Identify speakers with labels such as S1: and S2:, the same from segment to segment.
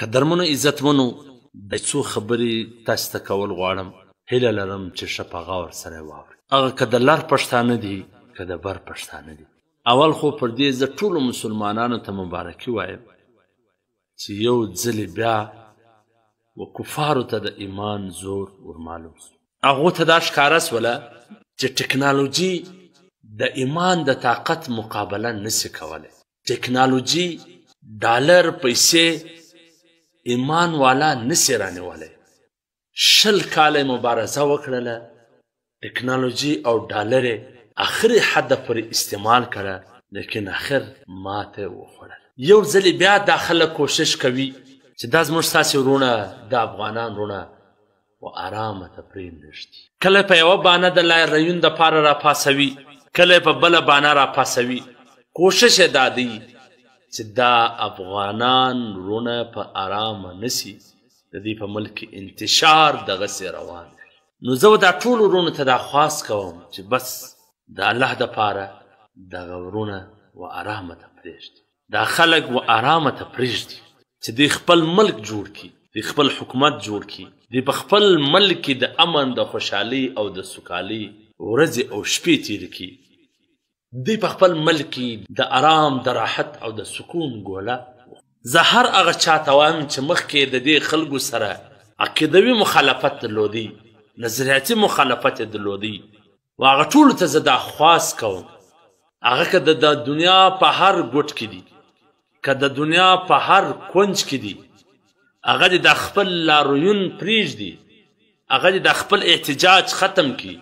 S1: قدرمنو عزتمنو د څو خبرې تاسو ته کول غواړم هیله لرم چې ښه په غور سره یې واورئ هغه که د لر پښتانه دي که د بر پښتانه دي اول خو پر دې زه ټولو مسلمانانو ته مبارکي وایم چې یو ځلې بیا و کفارو ته د ایمان زور ورمعلوم سو هغو ته دا ښکاره سوله چې ټکنالوژي د ایمان د طاقت مقابله نسي کولی ټکنالوژي ډالر پیسې ایمان والا نسي رانیولی 20 کاله مبارزه وکړله ټکنالوژي او ډالر آخري حد پورې استعمال کړه لیکن آخر ماته وخوړله یو ځلې بیا دا خلک کوشش کوي چې دا زموږ ستاسې ورونه د افغانان ورونه و آرامه ته پرېنږدي کله په یوه بانه د لاریون دپاره راپاسوي کله په بله بانه راپاسوي کوشش یې دا دی چې دا افغانان ورونه په آرامه نسي د دې په ملک کې انتشار دغسې روان وي نو زه دا ټولو ورونو ته دا خواست کوم چې بس د الله دپاره دغه ورونه و آرامه ته پرېږدي دا خلک و آرامه ته پرېږدي چې دوی خپل ملک جوړ کړي دوی خپل حکومت جوړ کړي دوی په خپل ملک کې د امن د خوشحالۍ او د سوکالۍ ورځې او شپې تېرې کړي دوی په خپل ملک کې د آرام د راحت او د سکون ګوله زه هر هغه چاته وایم چې مخکې د دې خلکو سره عقیدوي مخالفت درلودی نظریاتي مخالفت یې درلودی و هغه ټولو ته زه دا خواست کوم هغه که د دنیا په هر ګوټ کې دي که د دنیا په هر کونج کې دي هغه دې د خپل لارویون پرېږدي هغه دې د خپل احتجاج ختم کړي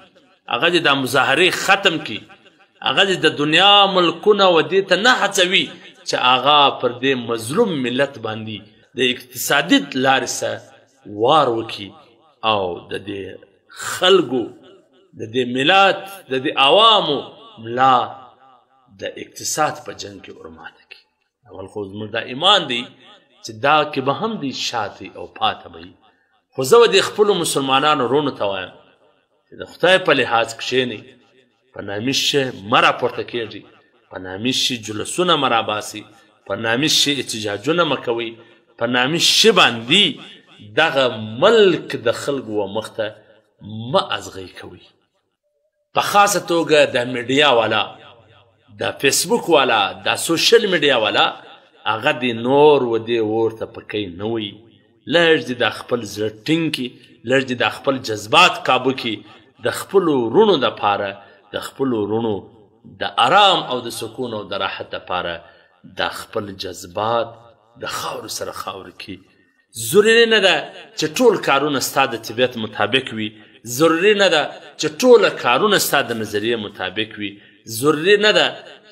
S1: هغه دې د مظاهرې ختم کړي هغه دې د دنیا ملکونه و دې ته نه هڅوي چې هغه پر دې مظلوم ملت باندې د اقتصادي لارې سره وار وکړي او د دې خلکو د دې ملت د دې عوامو ملا د اقتصاد په جنګ کې ورماته کړي اول خو زموږ دا ایمان دی چې دا کې به هم دی شاته او پاته به وي خو زه د خپلو مسلمانانو وروڼو ته وایم چې د خدای په لحاظ کښېنئ په نامي شي مه راپورته کېږئ په نامي شي جلوسونه مه راباسئ په نامي شي احتجاجونه مه کوئ په نامي شي باندې دغه ملک د خلکو و مخ ته مه ازغی کوئ په خاصه توګه د میډیا والا د فیسبوک والا د سوشل میډیا والا هغه دې نور و دې اور ته پکی نه وي لږ دې د خپل زړه ټینګ کړي لږ دې د خپل جذبات کابو کړي د خپلو وروڼو دپاره د خپلو وروڼو د آرام او د سکون او د راحت دپاره د خپل جذبات د خاورو سره خاورې کړي ضروري نه ده چې ټول کارونه ستا د طبیعت مطابق وي ضروري نه ده چې ټوله کارونه ستا د نظریې مطابق وي ضروري نه ده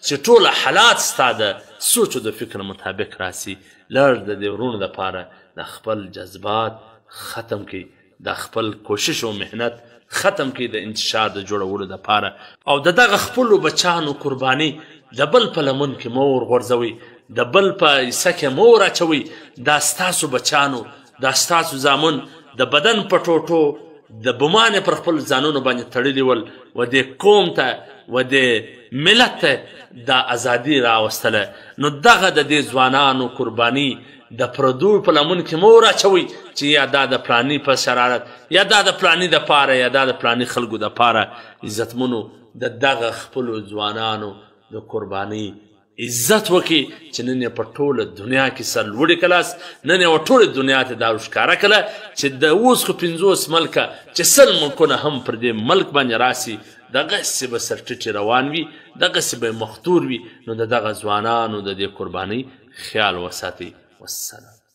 S1: چې ټوله حالات ستا د سوچ او د فکر مطابق راسي لږ د دې وروڼو دپاره د خپل جذبات ختم کړي د خپل کوشش او محنت ختم کړي د انتشار د جوړولو دپاره او د دغه خپلو بچیانو قرباني د بل په لمن کې مه ورغورځوئ د بل په حصه کې مه وراچوئ دا ستاسو بچیانو دا ستاسو زامن د بدن په ټوټو د بمانې پر خپل ځانونو باندې تړلي ول و دې قوم ته و دې ملت ته دا ازادي راوستله نو دغه د دې ځوانانو قرباني د پردو په لمن کې مه وراچوئ چې یا دا د پلاني په شرارت یا دا د پلاني دپاره یا دا د پلاني خلکو دپاره عزتمنو د دغه خپلو ځوانانو د قربانۍ عزت وکړي چې نن یې په ټوله دنیا کې سرلوړي کلاست نن یې ټوله دنیا ته دا ښکاره کړه چې د اوس خو 50 ملکه چې 100 ملکونه هم پر دې ملک باندې راسي دغسې به سرټیټې روان وي دغسې به مختور وي نو د دغه ځوانانو د دې قربانۍ خیال وساتئ والسلام